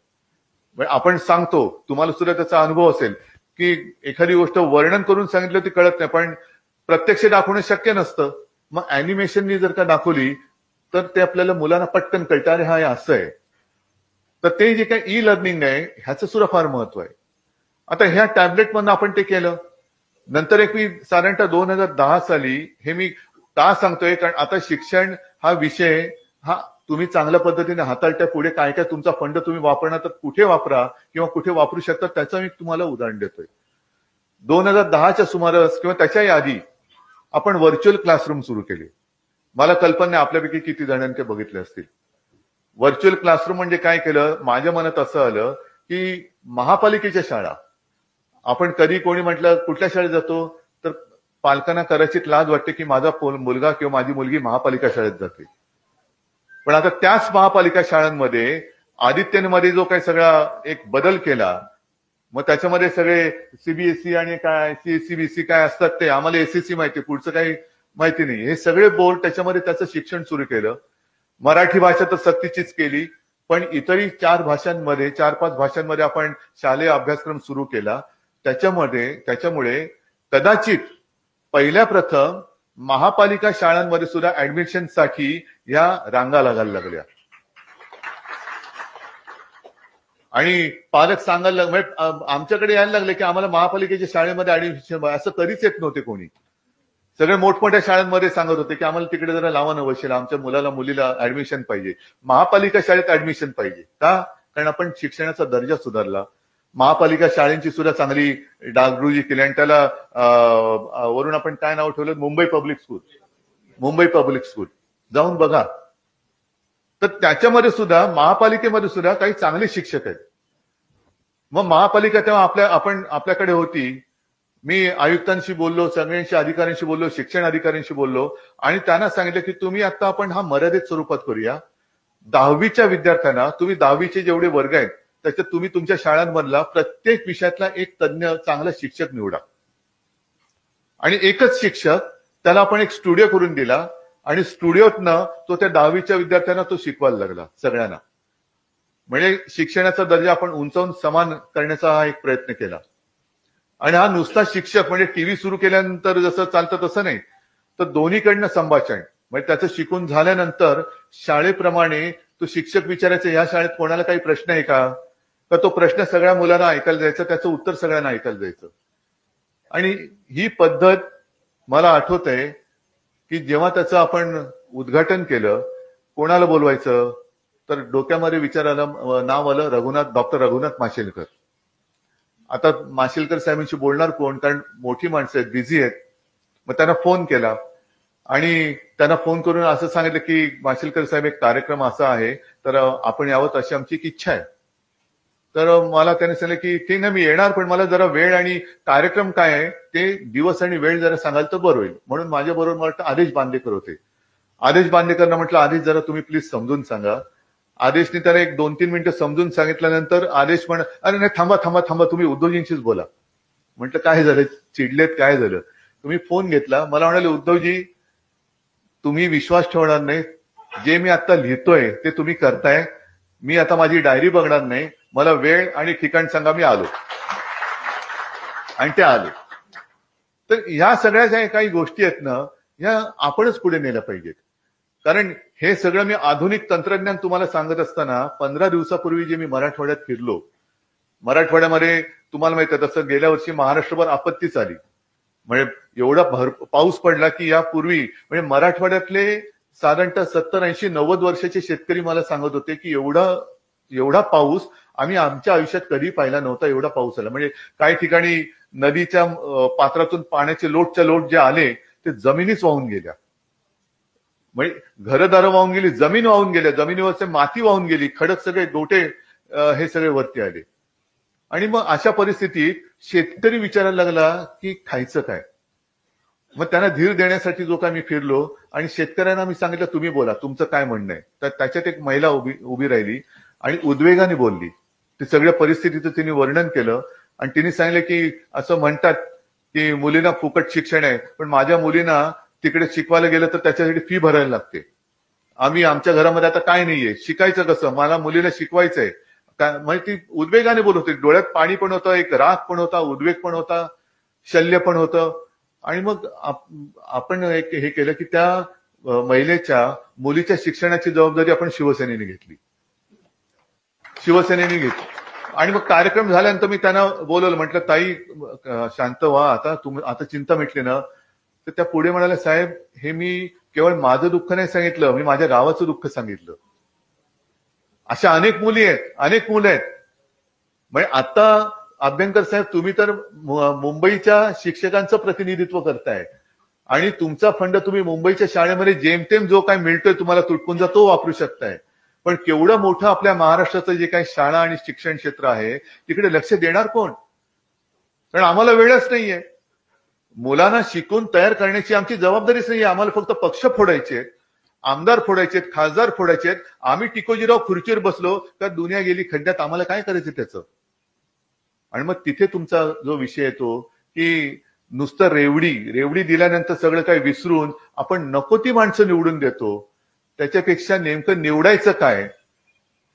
आपण सांगतो, तुम्हाला सुद्धा त्याचा अनुभव असेल की एखादी गोष्ट वर्णन करून सांगितलं ती कळत नाही, पण प्रत्यक्ष दाखवणं शक्य नसतं. मग अॅनिमेशननी जर का दाखवली तर ते आपल्याला मुलांना पटकन कळतं, अरे हा हे असं आहे. तर ते जे काही ई लर्निंग आहे ह्याचं सुद्धा फार महत्व आहे. आता ह्या टॅबलेट मधून आपण ते केलं. नंतर एक मी साधारणतः 2010 साली हे मी का सांगतोय, कारण आता शिक्षण हा विषय हा तुम्ही चांगल्या पद्धतीने हाताळता, पुढे काय काय तुमचा फंड तुम्ही वापरणार तर कुठे वापरा किंवा कुठे वापरू शकता त्याचं मी तुम्हाला उदाहरण देतोय. 2010च्या सुमारास किंवा त्याच्याही आधी आपण व्हर्च्युअल क्लासरूम सुरू केले. मला कल्पना नाही आपल्यापैकी किती जणांनी ते बघितले असतील. व्हर्च्युअल क्लासरूम म्हणजे काय केलं, माझ्या मनात असं आलं की महापालिकेच्या शाळा, आपण कधी कोणी म्हटलं कुठल्या शाळेत जातो तर पालकांना कदाचित लाज वाटते की माझा मुलगा किंवा माझी मुलगी महापालिका शाळेत जाते. पण आता त्याच महापालिका शाळांमध्ये आदित्यमध्ये जो काही सगळा एक बदल केला, मग त्याच्यामध्ये सगळे सीबीएसई आणि काय सीबीएसई काय असतात ते आम्हाला एसएससी माहिती, पुढचं काही माहिती नाही. हे सगळे बोर्ड त्याच्यामध्ये त्याचं शिक्षण सुरू केलं. मराठी भाषा तर सक्तीचीच केली, पण इतरही 4-5 भाषांमध्ये आपण शालेय अभ्यासक्रम सुरू केला. त्याच्यामुळे कदाचित पहिल्या प्रथम महापालिका शाळांमध्ये सुद्धा ऍडमिशनसाठी या रांगा लागायला लागल्या. आणि पालक सांगायला आमच्याकडे यायला लागले की आम्हाला महापालिकेच्या शाळेमध्ये ऍडमिशन, असं कधीच येत नव्हते कोणी. सगळे मोठमोठ्या शाळांमध्ये सांगत होते की आम्हाला तिकडे जरा लावा नवशीला, आमच्या मुलाला मुलीला ऍडमिशन पाहिजे, महापालिका शाळेत ऍडमिशन पाहिजे. का? कारण आपण शिक्षणाचा दर्जा सुधारला, महापालिका शाळेंची सुद्धा चांगली डागडुजी केली आणि त्याला वरून आपण काय नाव ठेवलं, मुंबई पब्लिक स्कूल. जाऊन बघा. तर त्याच्यामध्ये सुद्धा महापालिकेमध्ये सुद्धा काही चांगले शिक्षक आहेत. मग महापालिका तेव्हा आपल्याकडे होती. मी आयुक्तांशी बोललो, सगळ्यांशी अधिकाऱ्यांशी बोललो, शिक्षण अधिकाऱ्यांशी बोललो आणि त्यांना सांगितलं की तुम्ही आता आपण हा मर्यादित स्वरूपात करूया. 10वीच्या विद्यार्थ्यांना, तुम्ही 10वीचे जेवढे वर्ग आहेत त्याच्यात तुम्ही तुमच्या शाळांमधला प्रत्येक विषयातला एक तज्ञ चांगला शिक्षक निवडा आणि एकच शिक्षक, त्याला आपण एक स्टुडिओ करून दिला आणि स्टुडिओतनं तो त्या 10वीच्या विद्यार्थ्यांना तो शिकवायला लागला सगळ्यांना. म्हणजे शिक्षणाचा दर्जा आपण उंचावून समान करण्याचा हा एक प्रयत्न केला. आणि हा नुसता शिक्षक म्हणजे टीव्ही सुरू केल्यानंतर जसं चालतं तसं नाही, तर दोन्हीकडनं संभाषण. म्हणजे त्याचं शिकून झाल्यानंतर शाळेप्रमाणे तो शिक्षक विचारायचा, या शाळेत कोणाला काही प्रश्न आहे का, तर तो प्रश्न सगळ्या मुलांना ऐकायला जायचा, त्याचं उत्तर सगळ्यांना ऐकायला जायचं. आणि ही पद्धत मला आठवत आहे की जेव्हा त्याचं आपण उद्घाटन केलं, कोणाला बोलवायचं तर डोक्यामध्ये विचार आला, नाव आलं डॉक्टर रघुनाथ माशेलकर. आता माशेलकर साहेबांशी बोलणार कोण, कारण मोठी माणसं आहेत, बिझी आहेत. मग त्यांना फोन केला आणि त्यांना फोन करून असं सांगितलं की माशेलकर साहेब एक कार्यक्रम असा आहे तर आपण यावं अशी आमची एक इच्छा आहे. तर मला त्याने सांगितलं की ठीक आहे मी येणार, पण मला जरा वेळ आणि कार्यक्रम काय आहे ते दिवस आणि वेळ जरा सांगाल तर बरं होईल. म्हणून माझ्याबरोबर मला वाटतं आदेश बांदेकर होते. आदेश बांदेकरना म्हटलं आदेश जरा तुम्ही प्लीज समजून सांगा. आदेशने त्याला एक 2-3 मिनिटं समजून सांगितल्यानंतर आदेश अरे नाही थांबा तुम्ही उद्धवजींशीच बोला. म्हटलं काय झालं, चिडलेत, काय झालं? तुम्ही फोन घेतला, मला म्हणाले उद्धवजी तुम्ही विश्वास ठेवणार नाही, जे मी आता लिहितोय ते तुम्ही करताय, मी आता माझी डायरी बघणार नाही, मला वेळ आणि ठिकाण सांगा, मी आलो. आणि ते आले. तर ह्या सगळ्या ज्या काही गोष्टी आहेत ना, ह्या आपणच पुढे नेल्या पाहिजेत. कारण हे सगळं मी आधुनिक तंत्रज्ञान तुम्हाला सांगत असताना 15 दिवसापूर्वी जे मी मराठवाड्यात फिरलो, मराठवाड्यामध्ये तुम्हाला माहिती आहे तसं गेल्या वर्षी महाराष्ट्रभर आपत्तीच आली. म्हणजे एवढा पाऊस पडला की यापूर्वी म्हणजे मराठवाड्यातले साधारणतः 70-80-90 वर्षाचे शेतकरी मला सांगत होते की एवढा पाऊस आम्ही आमच्या आयुष्यात कधी पाहिला नव्हता. एवढा पाऊस आला म्हणजे काही ठिकाणी नदीच्या पात्रातून पाण्याचे लोट जे आले ते जमिनीच वाहून गेल्या. म्हणजे घरदारं वाहून गेली, जमीन वाहून गेल्या, जमिनीवरचे माती वाहून गेली, खडक सगळे गोटे हे सगळे वरती आले. आणि मग अशा परिस्थितीत शेतकरी विचारायला लागला की खायचं काय. मग त्यांना धीर देण्यासाठी जो काय मी फिरलो आणि शेतकऱ्यांना मी सांगितलं तुम्ही बोला, तुमचं काय म्हणणं आहे. तर त्याच्यात एक महिला उभी राहिली आणि उद्वेगाने बोलली. ते सगळ्या परिस्थितीचं तिने वर्णन केलं आणि तिने सांगितलं की असं म्हणतात की मुलींना फुकट शिक्षण आहे, पण माझ्या मुलींना तिकडे शिकवायला गेलं तर त्याच्यासाठी फी भरायला लागते. आम्ही आमच्या घरामध्ये आता काय नाहीये, शिकायचं कसं, मला मुलीला शिकवायचंय. म्हणजे ती उद्वेगाने बोलत होती, डोळ्यात पाणी पण होतं, एक राग पण होता, उद्वेग पण होता, शल्य पण होतं. आणि मग आपण हे केलं की त्या मुलीच्या शिक्षणाची जबाबदारी आपण शिवसेनेने घेतली. आणि मग कार्यक्रम झाल्यानंतर मी त्यांना बोलवलं, म्हटलं ताई शांत व्हा, आता चिंता मिटली ना. तर त्या पुढे म्हणाल्या, साहेब हे मी केवळ माझं दुःख नाही सांगितलं, मी माझ्या गावाचं दुःख सांगितलं. अशा अनेक मुलं आहेत. म्हणजे आता अभ्यंकर साहेब तुम्ही तर मुंबईच्या शिक्षकांचं प्रतिनिधित्व करताय आणि तुमचा फंड तुम्ही मुंबईच्या शाळेमध्ये जेमतेम जो काय मिळतोय तुम्हाला तुटपुंजा तो वापरू शकताय. पण केवढं मोठं आपल्या महाराष्ट्राचं जे काही शाळा आणि शिक्षण क्षेत्र आहे तिकडे लक्ष देणार कोण? कारण आम्हाला वेळच नाहीये. मुलांना शिकून तयार करण्याची आमची जबाबदारीच नाहीये. आम्हाला फक्त पक्ष फोडायचे, आमदार फोडायचे, खासदार फोडायचे. आम्ही टिकोजीराव खुर्चीवर बसलो का दुनिया गेली खड्ड्यात, आम्हाला काय करायचं त्याचं? आणि मग तिथे तुमचा जो विषय येतो की नुसतं रेवडी दिल्यानंतर सगळं काही विसरून आपण नको ती माणसं निवडून देतो. त्याच्यापेक्षा नेमकं निवडायचं काय,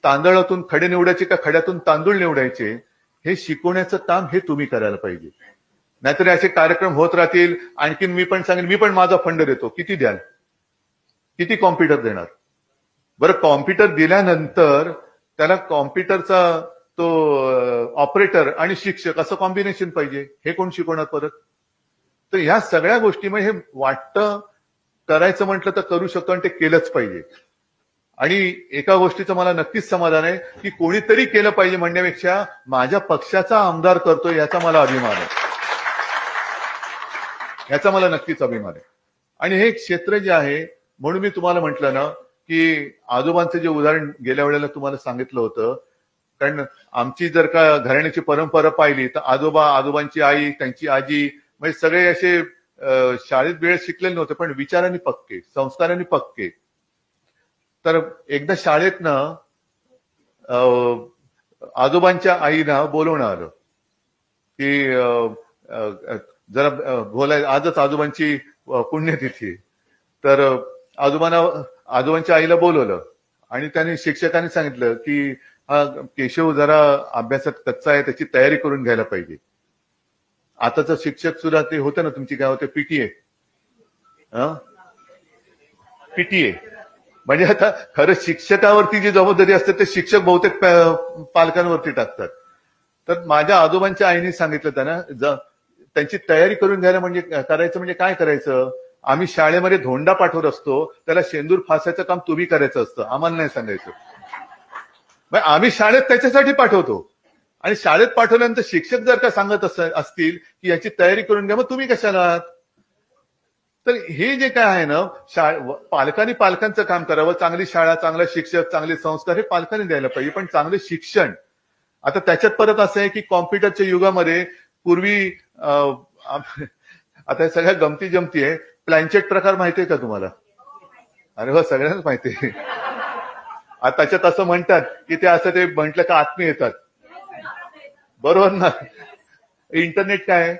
तांदळातून खडे निवडायचे का खड्यातून तांदूळ निवडायचे, हे शिकवण्याचं काम हे तुम्ही करायला पाहिजे. नाहीतर असे कार्यक्रम होत राहतील. आणखीन मी पण सांगेन, मी पण माझा फंड देतो. किती द्याल? किती कॉम्प्युटर देणार? बरं, कॉम्प्युटर दिल्यानंतर त्याला कॉम्प्युटरचा तो ऑपरेटर आणि शिक्षक असं कॉम्बिनेशन पाहिजे. हे कोण शिकवणार परत? तर ह्या सगळ्या गोष्टीमध्ये हे वाटतं करायचं म्हटलं तर करू शकतो आणि ते केलंच पाहिजे. आणि एका गोष्टीचं मला नक्कीच समाधान आहे की कोणीतरी केलं पाहिजे म्हणण्यापेक्षा माझ्या पक्षाचा आमदार करतोय याचा मला अभिमान आहे. याचा मला नक्कीच अभिमान आहे. आणि हे क्षेत्र जे आहे, म्हणून मी तुम्हाला म्हटलं ना की आजोबांचं जे उदाहरण गेल्या वेळेला तुम्हाला सांगितलं होतं, कारण आमची जर का घराण्याची परंपरा पाहिली तर आजोबांची आई, त्यांची आजी म्हणजे सगळे असे शाळेत वेळ शिकलेले नव्हते पण विचारांनी पक्के, संस्कारांनी पक्के. तर एकदा शाळेतनं आजोबांच्या आईना बोलवणं आलं की जरा बोलायचं, आजच आजोबांची पुण्यतिथी. तर आजोबांच्या आईला बोलवलं आणि त्यांनी शिक्षकांनी सांगितलं की हा केशव जरा अभ्यासात कच्चा आहे, त्याची तयारी करून घ्यायला पाहिजे. आताचं शिक्षक सुद्धा ते होतं ना, तुमची काय होते, पीटीए. म्हणजे आता खरं शिक्षकावरती जी जबाबदारी असते ते शिक्षक बहुतेक पालकांवरती टाकतात. तर माझ्या आजोबांच्या आईने सांगितलं त्यांना त्यांची तयारी करून घ्यायला करायचं म्हणजे काय करायचं, आम्ही शाळेमध्ये धोंडा पाठवत असतो, त्याला शेंदूर फासायचं काम तुम्ही करायचं असतं, आम्हाला नाही सांगायचं. आम्ही शाळेत त्याच्यासाठी पाठवतो आणि शाळेत पाठवल्यानंतर शिक्षक जर का सांगत असतील की याची तयारी करून घ्या, मग तुम्ही कशाला आहात? तर हे जे काय आहे ना, पालकांनी पालकांचं काम करावं. चांगली शाळा, चांगला शिक्षक, चांगले संस्कार हे पालकांनी द्यायला पाहिजे. पण चांगले शिक्षण, आता त्याच्यात परत असं आहे की कॉम्प्युटरच्या युगामध्ये पूर्वी आता सगळ्या गमती जमती आहे. प्लॅनचेट प्रकार माहितीये का तुम्हाला? अरे हो, सगळ्यांनाच माहिती आहे. त्याच्यात असं म्हणतात की ते असं ते म्हटलं का आत्मी येतात, बरोबर ना? इंटरनेट काय आहे?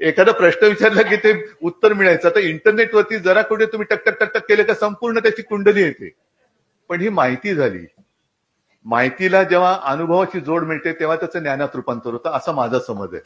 एखादा प्रश्न विचारला की ते उत्तर मिळायचं. तर इंटरनेटवरती जरा कुठे तुम्ही टक टक टक टक केलं का संपूर्ण त्याची कुंडली येते. पण ही माहिती झाली. माहितीला जेव्हा अनुभवाची जोड मिळते तेव्हा त्याचं ज्ञानात रूपांतर होतं, असा माझा समज आहे.